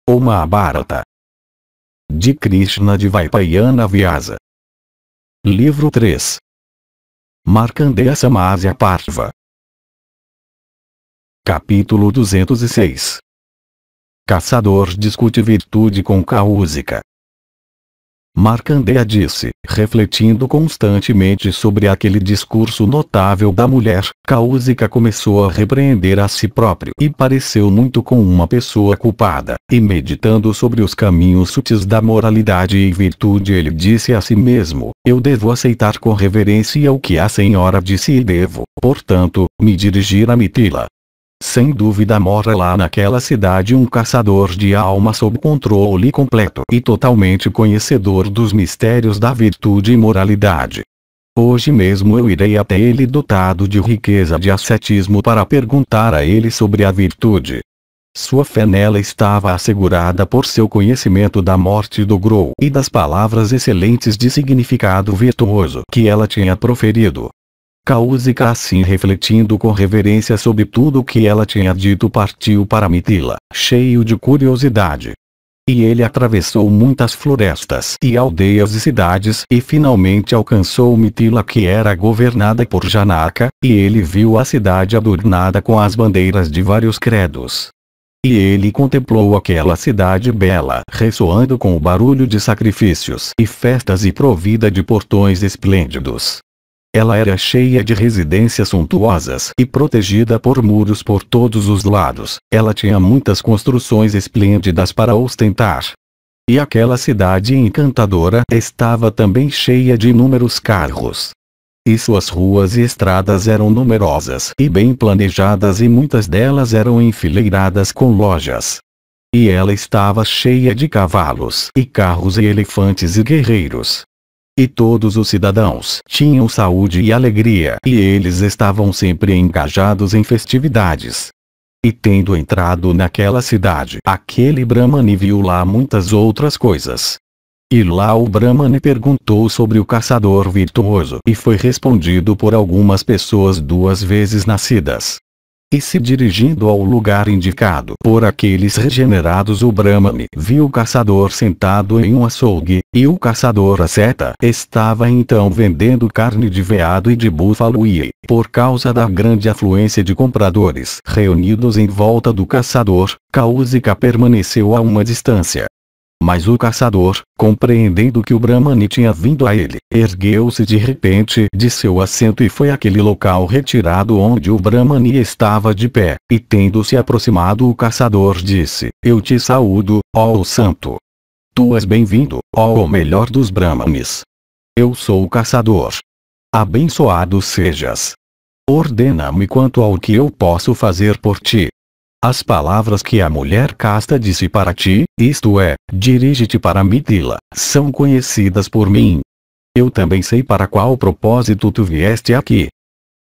O Mahabharata de Krishna Dvaipayana Vyasa. Livro 3. Markandeya Samasya Parva. Capítulo 206. Caçador discute virtude com Kausika. Markandeya disse, refletindo constantemente sobre aquele discurso notável da mulher. Kausika começou a repreender a si próprio e pareceu muito com uma pessoa culpada, e meditando sobre os caminhos sutis da moralidade e virtude, ele disse a si mesmo: eu devo aceitar com reverência o que a senhora disse e devo, portanto, me dirigir a Mithila. Sem dúvida mora lá naquela cidade um caçador de alma sob controle completo e totalmente conhecedor dos mistérios da virtude e moralidade. Hoje mesmo eu irei até ele dotado de riqueza de ascetismo para perguntar a ele sobre a virtude. Sua fé nela estava assegurada por seu conhecimento da morte do Grou e das palavras excelentes de significado virtuoso que ela tinha proferido. Kausika, assim refletindo com reverência sobre tudo o que ela tinha dito, partiu para Mithila, cheio de curiosidade. E ele atravessou muitas florestas e aldeias e cidades e finalmente alcançou Mithila, que era governada por Janaka, e ele viu a cidade adornada com as bandeiras de vários credos. E ele contemplou aquela cidade bela, ressoando com o barulho de sacrifícios e festas e provida de portões esplêndidos. Ela era cheia de residências suntuosas e protegida por muros por todos os lados. Ela tinha muitas construções esplêndidas para ostentar. E aquela cidade encantadora estava também cheia de inúmeros carros. E suas ruas e estradas eram numerosas e bem planejadas, e muitas delas eram enfileiradas com lojas. E ela estava cheia de cavalos e carros e elefantes e guerreiros. E todos os cidadãos tinham saúde e alegria, e eles estavam sempre engajados em festividades. E tendo entrado naquela cidade, aquele Brahmane viu lá muitas outras coisas. E lá o Brahmane perguntou sobre o caçador virtuoso, e foi respondido por algumas pessoas 2 vezes nascidas. E se dirigindo ao lugar indicado por aqueles regenerados, o Brahmane viu o caçador sentado em um açougue, e o caçador asceta estava então vendendo carne de veado e de búfalo, e, por causa da grande afluência de compradores reunidos em volta do caçador, Kausika permaneceu a uma distância. Mas o caçador, compreendendo que o Brahmane tinha vindo a ele, ergueu-se de repente de seu assento e foi àquele local retirado onde o Brahmane estava de pé, e tendo-se aproximado, o caçador disse: eu te saúdo, ó santo. Tu és bem-vindo, ó o melhor dos Brahmanes. Eu sou o caçador. Abençoado sejas. Ordena-me quanto ao que eu posso fazer por ti. As palavras que a mulher casta disse para ti, isto é, dirige-te para Mithila, são conhecidas por mim. Eu também sei para qual propósito tu vieste aqui.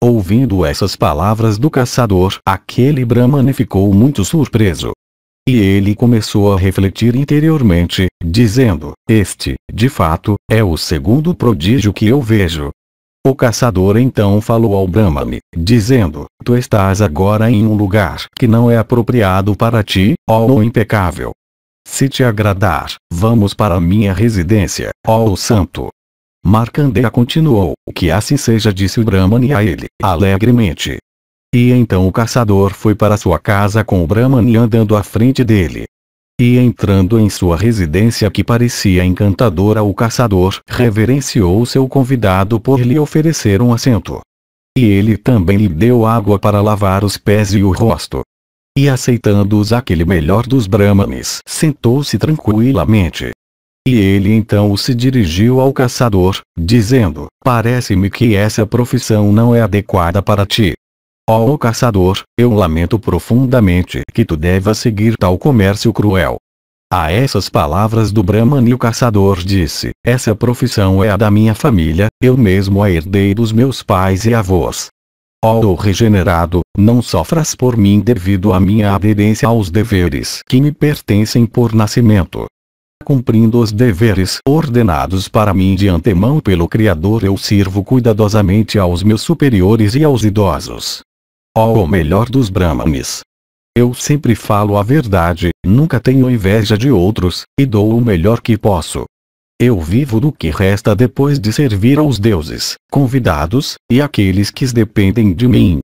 Ouvindo essas palavras do caçador, aquele Brahmane ficou muito surpreso. E ele começou a refletir interiormente, dizendo: este, de fato, é o segundo prodígio que eu vejo. O caçador então falou ao Brahmane, dizendo: tu estás agora em um lugar que não é apropriado para ti, ó impecável. Se te agradar, vamos para a minha residência, ó santo. Markandeya continuou: que assim seja, disse o Brahmane a ele, alegremente. E então o caçador foi para sua casa com o Brahmane andando à frente dele. E entrando em sua residência, que parecia encantadora, o caçador reverenciou seu convidado por lhe oferecer um assento. E ele também lhe deu água para lavar os pés e o rosto. E aceitando-os aquele melhor dos Brahmanes, sentou-se tranquilamente. E ele então se dirigiu ao caçador, dizendo: parece-me que essa profissão não é adequada para ti. Ó caçador, eu lamento profundamente que tu devas seguir tal comércio cruel. A essas palavras do Brahmane, o caçador disse: essa profissão é a da minha família, eu mesmo a herdei dos meus pais e avós. Ó regenerado, não sofras por mim devido à minha aderência aos deveres que me pertencem por nascimento. Cumprindo os deveres ordenados para mim de antemão pelo Criador, eu sirvo cuidadosamente aos meus superiores e aos idosos. Ó melhor dos Brahmanes. Eu sempre falo a verdade, nunca tenho inveja de outros, e dou o melhor que posso. Eu vivo do que resta depois de servir aos deuses, convidados, e aqueles que dependem de mim.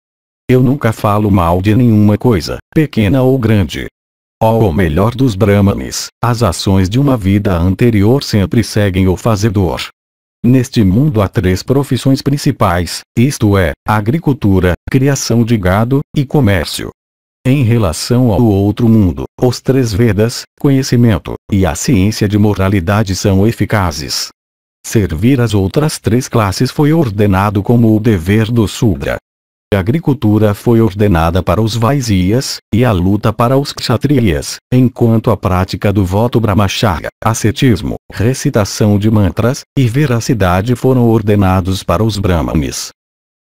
Eu nunca falo mal de nenhuma coisa, pequena ou grande. O melhor dos Brahmanes, as ações de uma vida anterior sempre seguem o fazedor. Neste mundo há 3 profissões principais, isto é, agricultura, criação de gado, e comércio. Em relação ao outro mundo, os 3 Vedas, conhecimento, e a ciência de moralidade são eficazes. Servir as outras 3 classes foi ordenado como o dever do Sudra. A agricultura foi ordenada para os Vaisyas, e a luta para os Kshatriyas, enquanto a prática do voto Brahmacharya, ascetismo, recitação de mantras, e veracidade foram ordenados para os Brahmanes.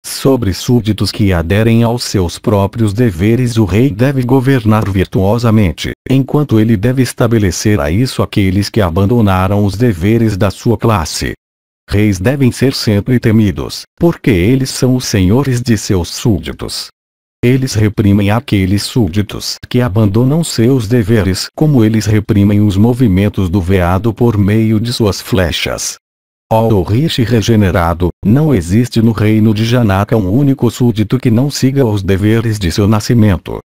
Sobre súditos que aderem aos seus próprios deveres, o rei deve governar virtuosamente, enquanto ele deve estabelecer a isso aqueles que abandonaram os deveres da sua classe. Reis devem ser sempre temidos, porque eles são os senhores de seus súditos. Eles reprimem aqueles súditos que abandonam seus deveres, como eles reprimem os movimentos do veado por meio de suas flechas. O Rishi regenerado, não existe no reino de Janaka um único súdito que não siga os deveres de seu nascimento.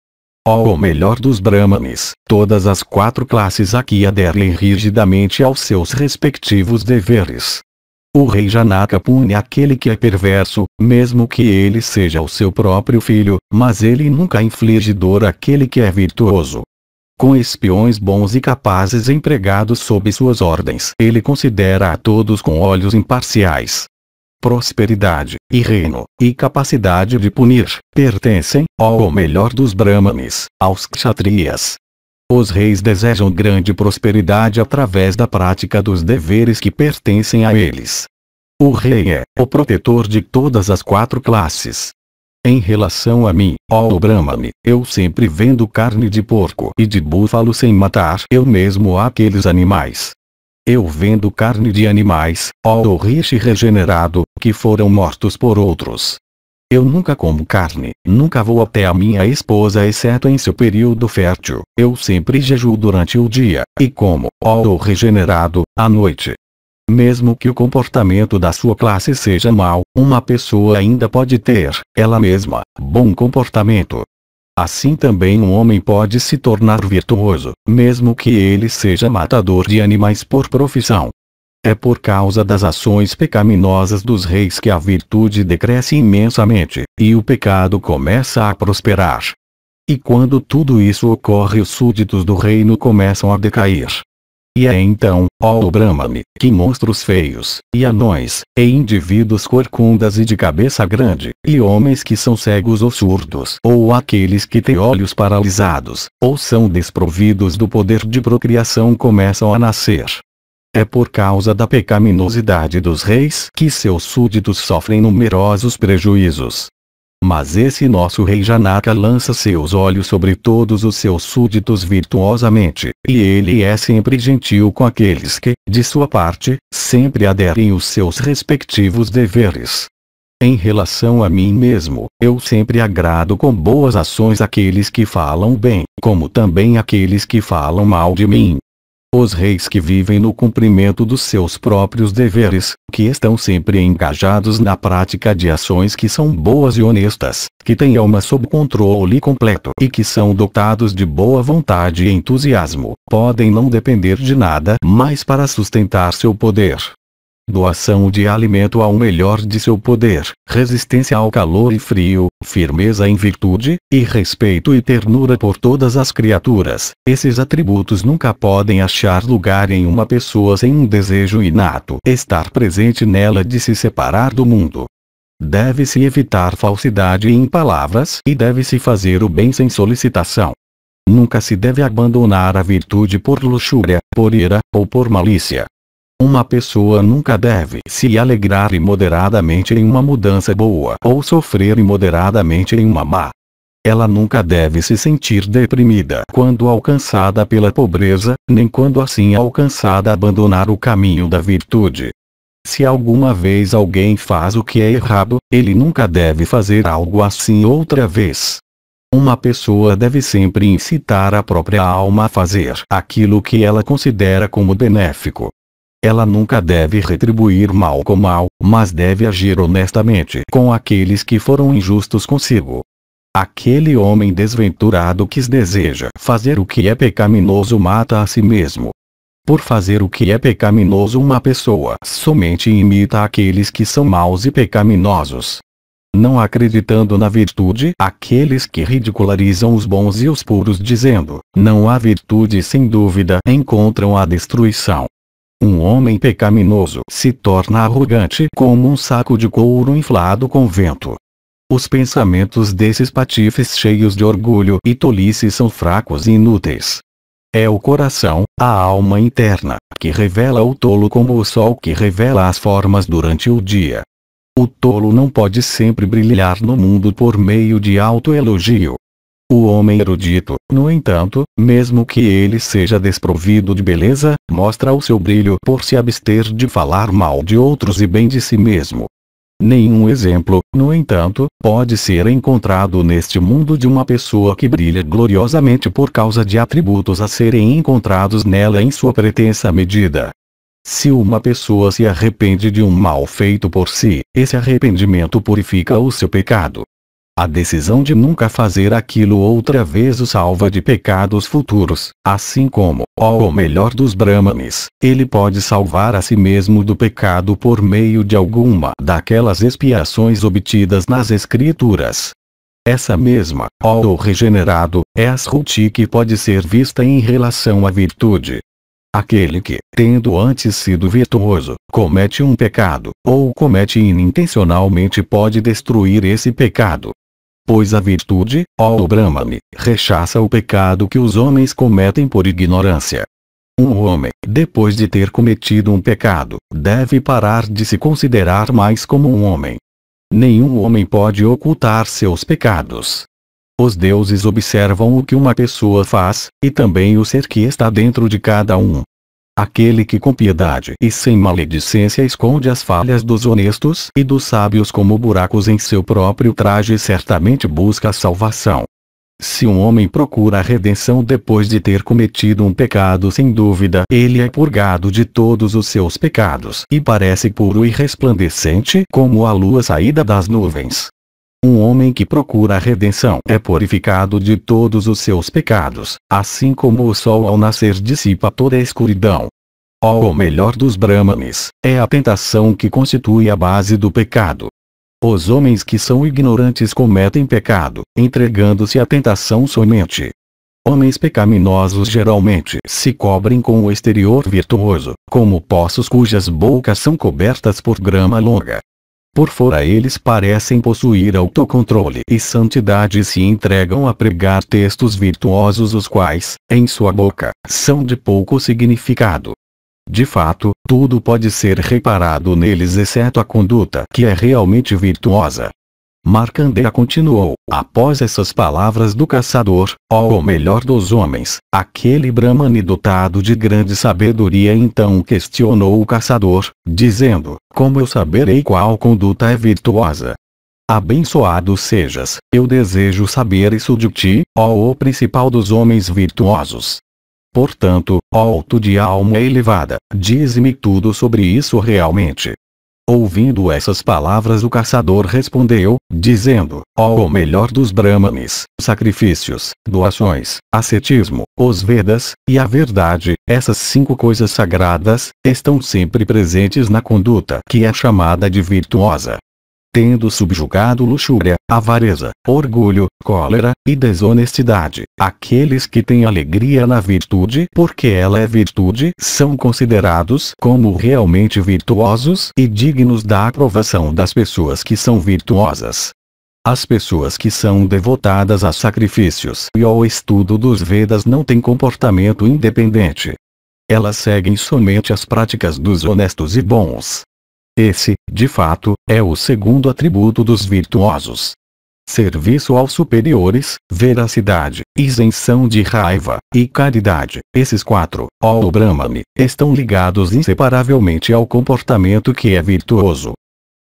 O melhor dos Brahmanes, todas as 4 classes aqui aderem rigidamente aos seus respectivos deveres. O rei Janaka pune aquele que é perverso, mesmo que ele seja o seu próprio filho, mas ele nunca inflige dor àquele que é virtuoso. Com espiões bons e capazes empregados sob suas ordens, ele considera a todos com olhos imparciais. Prosperidade, e reino, e capacidade de punir, pertencem, ao melhor dos Brahmanes, aos Kshatriyas. Os reis desejam grande prosperidade através da prática dos deveres que pertencem a eles. O rei é o protetor de todas as 4 classes. Em relação a mim, ó Brahmane, eu sempre vendo carne de porco e de búfalo sem matar eu mesmo aqueles animais. Eu vendo carne de animais, ó Rishi regenerado, que foram mortos por outros. Eu nunca como carne, nunca vou até a minha esposa exceto em seu período fértil, eu sempre jejuo durante o dia, e como, ó regenerado, à noite. Mesmo que o comportamento da sua classe seja mau, uma pessoa ainda pode ter, ela mesma, bom comportamento. Assim também um homem pode se tornar virtuoso, mesmo que ele seja matador de animais por profissão. É por causa das ações pecaminosas dos reis que a virtude decresce imensamente, e o pecado começa a prosperar. E quando tudo isso ocorre, os súditos do reino começam a decair. E é então, ó Brahmane, que monstros feios, e anões, e indivíduos corcundas e de cabeça grande, e homens que são cegos ou surdos, ou aqueles que têm olhos paralisados, ou são desprovidos do poder de procriação começam a nascer. É por causa da pecaminosidade dos reis que seus súditos sofrem numerosos prejuízos. Mas esse nosso rei Janaka lança seus olhos sobre todos os seus súditos virtuosamente, e ele é sempre gentil com aqueles que, de sua parte, sempre aderem aos seus respectivos deveres. Em relação a mim mesmo, eu sempre agrado com boas ações aqueles que falam bem, como também aqueles que falam mal de mim. Os reis que vivem no cumprimento dos seus próprios deveres, que estão sempre engajados na prática de ações que são boas e honestas, que têm alma sob controle completo e que são dotados de boa vontade e entusiasmo, podem não depender de nada mais para sustentar seu poder. Doação de alimento ao melhor de seu poder, resistência ao calor e frio, firmeza em virtude, e respeito e ternura por todas as criaturas. Esses atributos nunca podem achar lugar em uma pessoa sem um desejo inato estar presente nela de se separar do mundo. Deve-se evitar falsidade em palavras e deve-se fazer o bem sem solicitação. Nunca se deve abandonar a virtude por luxúria, por ira, ou por malícia. Uma pessoa nunca deve se alegrar imoderadamente em uma mudança boa ou sofrer imoderadamente em uma má. Ela nunca deve se sentir deprimida quando alcançada pela pobreza, nem quando assim alcançada abandonar o caminho da virtude. Se alguma vez alguém faz o que é errado, ele nunca deve fazer algo assim outra vez. Uma pessoa deve sempre incitar a própria alma a fazer aquilo que ela considera como benéfico. Ela nunca deve retribuir mal com mal, mas deve agir honestamente com aqueles que foram injustos consigo. Aquele homem desventurado que deseja fazer o que é pecaminoso mata a si mesmo. Por fazer o que é pecaminoso, uma pessoa somente imita aqueles que são maus e pecaminosos. Não acreditando na virtude, aqueles que ridicularizam os bons e os puros dizendo, não há virtude, sem dúvida, encontram a destruição. Um homem pecaminoso se torna arrogante como um saco de couro inflado com vento. Os pensamentos desses patifes cheios de orgulho e tolice são fracos e inúteis. É o coração, a alma interna, que revela o tolo como o sol que revela as formas durante o dia. O tolo não pode sempre brilhar no mundo por meio de autoelogio. O homem erudito, no entanto, mesmo que ele seja desprovido de beleza, mostra o seu brilho por se abster de falar mal de outros e bem de si mesmo. Nenhum exemplo, no entanto, pode ser encontrado neste mundo de uma pessoa que brilha gloriosamente por causa de atributos a serem encontrados nela em sua pretensa medida. Se uma pessoa se arrepende de um mal feito por si, esse arrependimento purifica o seu pecado. A decisão de nunca fazer aquilo outra vez o salva de pecados futuros, assim como, o melhor dos Brahmanes, ele pode salvar a si mesmo do pecado por meio de alguma daquelas expiações obtidas nas Escrituras. Essa mesma, o regenerado, é a sruti que pode ser vista em relação à virtude. Aquele que, tendo antes sido virtuoso, comete um pecado, ou comete inintencionalmente, pode destruir esse pecado. Pois a virtude, o Brahmane, rechaça o pecado que os homens cometem por ignorância. Um homem, depois de ter cometido um pecado, deve parar de se considerar mais como um homem. Nenhum homem pode ocultar seus pecados. Os deuses observam o que uma pessoa faz, e também o ser que está dentro de cada um. Aquele que com piedade e sem maledicência esconde as falhas dos honestos e dos sábios como buracos em seu próprio traje certamente busca a salvação. Se um homem procura a redenção depois de ter cometido um pecado, sem dúvida ele é purgado de todos os seus pecados e parece puro e resplandecente como a lua saída das nuvens. Um homem que procura a redenção é purificado de todos os seus pecados, assim como o sol ao nascer dissipa toda a escuridão. O melhor dos Brahmanes, é a tentação que constitui a base do pecado. Os homens que são ignorantes cometem pecado, entregando-se à tentação somente. Homens pecaminosos geralmente se cobrem com o exterior virtuoso, como poços cujas bocas são cobertas por grama longa. Por fora eles parecem possuir autocontrole e santidade e se entregam a pregar textos virtuosos os quais, em sua boca, são de pouco significado. De fato, tudo pode ser reparado neles exceto a conduta que é realmente virtuosa. Markandeya continuou, após essas palavras do caçador, o melhor dos homens, aquele Brahmane dotado de grande sabedoria então questionou o caçador, dizendo, como eu saberei qual conduta é virtuosa? Abençoado sejas, eu desejo saber isso de ti, o principal dos homens virtuosos. Portanto, tu de alma elevada, dize-me tudo sobre isso realmente. Ouvindo essas palavras o caçador respondeu, dizendo, o melhor dos Brahmanes, sacrifícios, doações, ascetismo, os Vedas, e a verdade, essas 5 coisas sagradas, estão sempre presentes na conduta que é chamada de virtuosa. Tendo subjugado luxúria, avareza, orgulho, cólera, e desonestidade, aqueles que têm alegria na virtude porque ela é virtude são considerados como realmente virtuosos e dignos da aprovação das pessoas que são virtuosas. As pessoas que são devotadas a sacrifícios e ao estudo dos Vedas não têm comportamento independente. Elas seguem somente as práticas dos honestos e bons. Esse, de fato, é o segundo atributo dos virtuosos. Serviço aos superiores, veracidade, isenção de raiva, e caridade, esses 4, o Brahmane, estão ligados inseparavelmente ao comportamento que é virtuoso.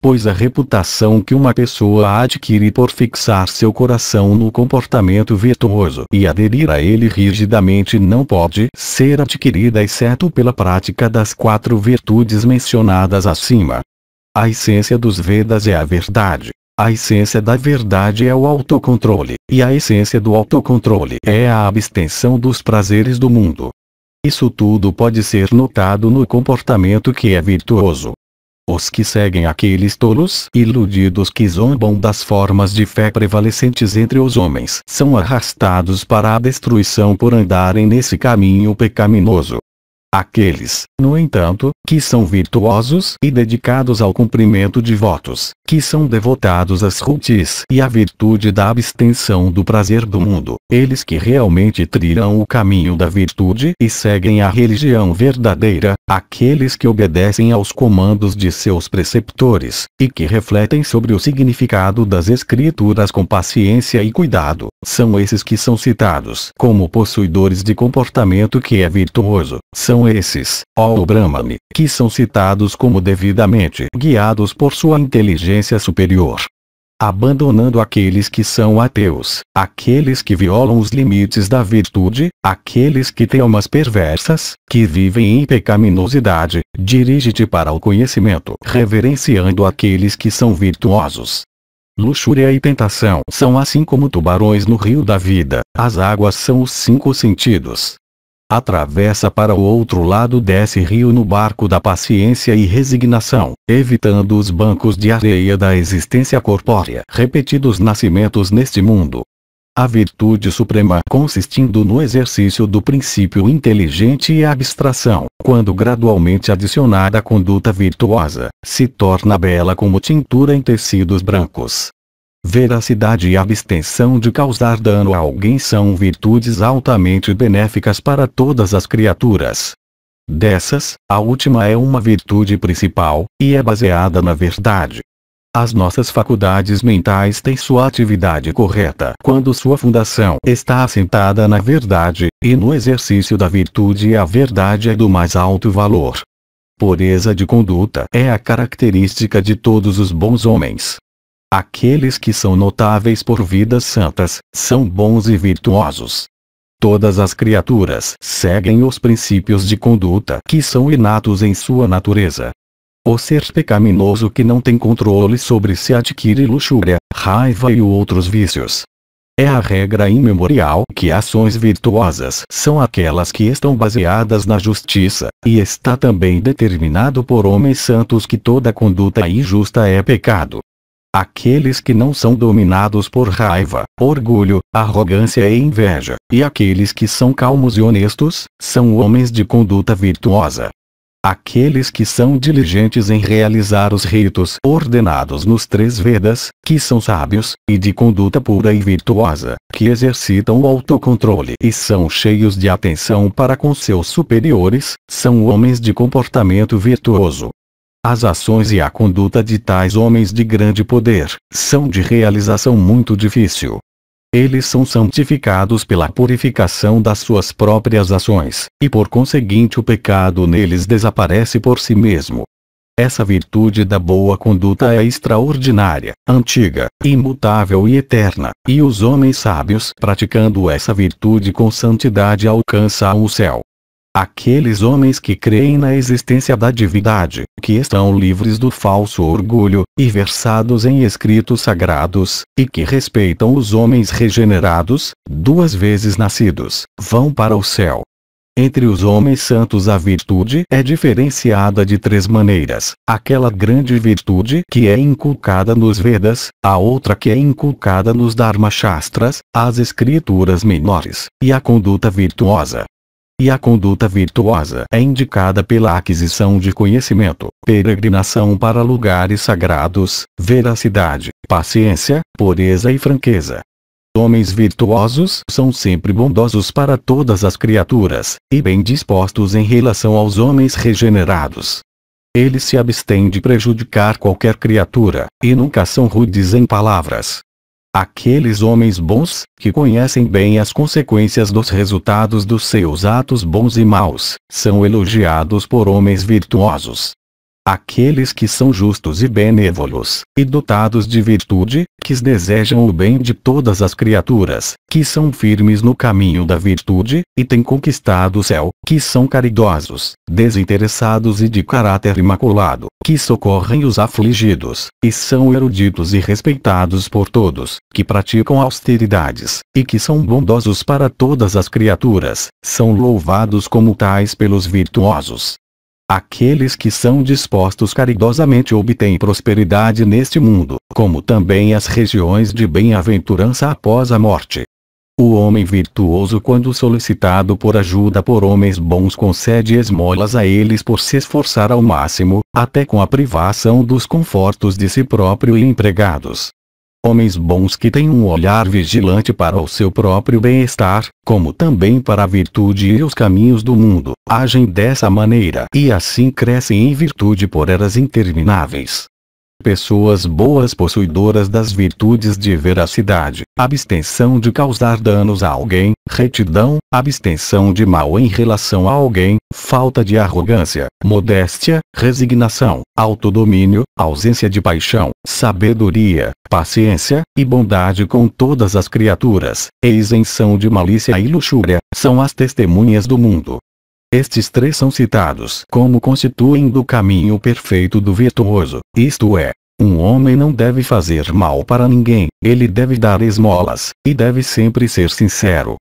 Pois a reputação que uma pessoa adquire por fixar seu coração no comportamento virtuoso e aderir a ele rigidamente não pode ser adquirida exceto pela prática das 4 virtudes mencionadas acima. A essência dos Vedas é a verdade. A essência da verdade é o autocontrole, e a essência do autocontrole é a abstenção dos prazeres do mundo. Isso tudo pode ser notado no comportamento que é virtuoso. Os que seguem aqueles tolos iludidos que zombam das formas de fé prevalecentes entre os homens são arrastados para a destruição por andarem nesse caminho pecaminoso. Aqueles, no entanto, que são virtuosos e dedicados ao cumprimento de votos, que são devotados às rutis e à virtude da abstenção do prazer do mundo, eles que realmente trilham o caminho da virtude e seguem a religião verdadeira, aqueles que obedecem aos comandos de seus preceptores, e que refletem sobre o significado das escrituras com paciência e cuidado, são esses que são citados como possuidores de comportamento que é virtuoso. São esses, ó Brahmane, que são citados como devidamente guiados por sua inteligência superior. Abandonando aqueles que são ateus, aqueles que violam os limites da virtude, aqueles que têm almas perversas, que vivem em pecaminosidade, dirige-te para o conhecimento, reverenciando aqueles que são virtuosos. Luxúria e tentação são assim como tubarões no rio da vida, as águas são os 5 sentidos. Atravessa para o outro lado desse rio no barco da paciência e resignação, evitando os bancos de areia da existência corpórea, repetidos nascimentos neste mundo. A virtude suprema consistindo no exercício do princípio inteligente e a abstração, quando gradualmente adicionada à conduta virtuosa, se torna bela como tintura em tecidos brancos. Veracidade e abstenção de causar dano a alguém são virtudes altamente benéficas para todas as criaturas. Dessas, a última é uma virtude principal, e é baseada na verdade. As nossas faculdades mentais têm sua atividade correta quando sua fundação está assentada na verdade, e no exercício da virtude a verdade é do mais alto valor. Pureza de conduta é a característica de todos os bons homens. Aqueles que são notáveis por vidas santas, são bons e virtuosos. Todas as criaturas seguem os princípios de conduta que são inatos em sua natureza. O ser pecaminoso que não tem controle sobre si adquire luxúria, raiva e outros vícios. É a regra imemorial que ações virtuosas são aquelas que estão baseadas na justiça, e está também determinado por homens santos que toda conduta injusta é pecado. Aqueles que não são dominados por raiva, orgulho, arrogância e inveja, e aqueles que são calmos e honestos, são homens de conduta virtuosa. Aqueles que são diligentes em realizar os ritos ordenados nos 3 Vedas, que são sábios, e de conduta pura e virtuosa, que exercitam o autocontrole e são cheios de atenção para com seus superiores, são homens de comportamento virtuoso. As ações e a conduta de tais homens de grande poder, são de realização muito difícil. Eles são santificados pela purificação das suas próprias ações, e por conseguinte o pecado neles desaparece por si mesmo. Essa virtude da boa conduta é extraordinária, antiga, imutável e eterna, e os homens sábios praticando essa virtude com santidade alcançam o céu. Aqueles homens que creem na existência da divindade, que estão livres do falso orgulho, e versados em escritos sagrados, e que respeitam os homens regenerados, 2 vezes nascidos, vão para o céu. Entre os homens santos a virtude é diferenciada de 3 maneiras: aquela grande virtude que é inculcada nos Vedas, a outra que é inculcada nos Dharma Shastras, as escrituras menores, e a conduta virtuosa. E a conduta virtuosa é indicada pela aquisição de conhecimento, peregrinação para lugares sagrados, veracidade, paciência, pureza e franqueza. Homens virtuosos são sempre bondosos para todas as criaturas, e bem dispostos em relação aos homens regenerados. Eles se abstêm de prejudicar qualquer criatura, e nunca são rudes em palavras. Aqueles homens bons, que conhecem bem as consequências dos resultados dos seus atos bons e maus, são elogiados por homens virtuosos. Aqueles que são justos e benévolos, e dotados de virtude, que desejam o bem de todas as criaturas, que são firmes no caminho da virtude, e têm conquistado o céu, que são caridosos, desinteressados e de caráter imaculado, que socorrem os afligidos, e são eruditos e respeitados por todos, que praticam austeridades, e que são bondosos para todas as criaturas, são louvados como tais pelos virtuosos. Aqueles que são dispostos caridosamente obtêm prosperidade neste mundo, como também as regiões de bem-aventurança após a morte. O homem virtuoso, quando solicitado por ajuda por homens bons, concede esmolas a eles por se esforçar ao máximo, até com a privação dos confortos de si próprio e empregados. Homens bons que têm um olhar vigilante para o seu próprio bem-estar, como também para a virtude e os caminhos do mundo, agem dessa maneira e assim crescem em virtude por eras intermináveis. Pessoas boas possuidoras das virtudes de veracidade, abstenção de causar danos a alguém, retidão, abstenção de mal em relação a alguém, falta de arrogância, modéstia, resignação, autodomínio, ausência de paixão, sabedoria, paciência, e bondade com todas as criaturas, e isenção de malícia e luxúria, são as testemunhas do mundo. Estes três são citados como constituem do caminho perfeito do virtuoso, isto é, um homem não deve fazer mal para ninguém, ele deve dar esmolas, e deve sempre ser sincero.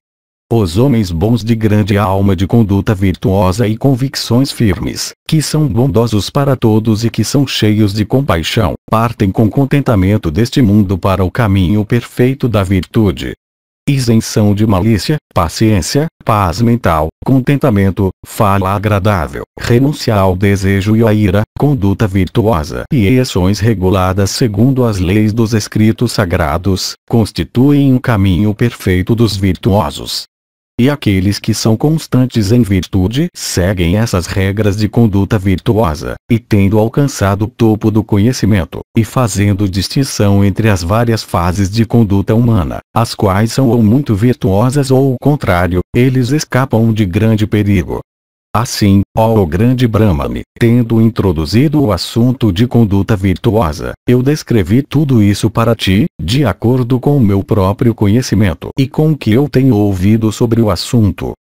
Os homens bons de grande alma, de conduta virtuosa e convicções firmes, que são bondosos para todos e que são cheios de compaixão, partem com contentamento deste mundo para o caminho perfeito da virtude. Isenção de malícia, paciência, paz mental, contentamento, fala agradável, renúncia ao desejo e à ira, conduta virtuosa e ações reguladas segundo as leis dos escritos sagrados, constituem o caminho perfeito dos virtuosos. E aqueles que são constantes em virtude seguem essas regras de conduta virtuosa, e tendo alcançado o topo do conhecimento, e fazendo distinção entre as várias fases de conduta humana, as quais são ou muito virtuosas ou o contrário, eles escapam de grande perigo. Assim, ó grande Brahmane, tendo introduzido o assunto de conduta virtuosa, eu descrevi tudo isso para ti, de acordo com o meu próprio conhecimento e com o que eu tenho ouvido sobre o assunto.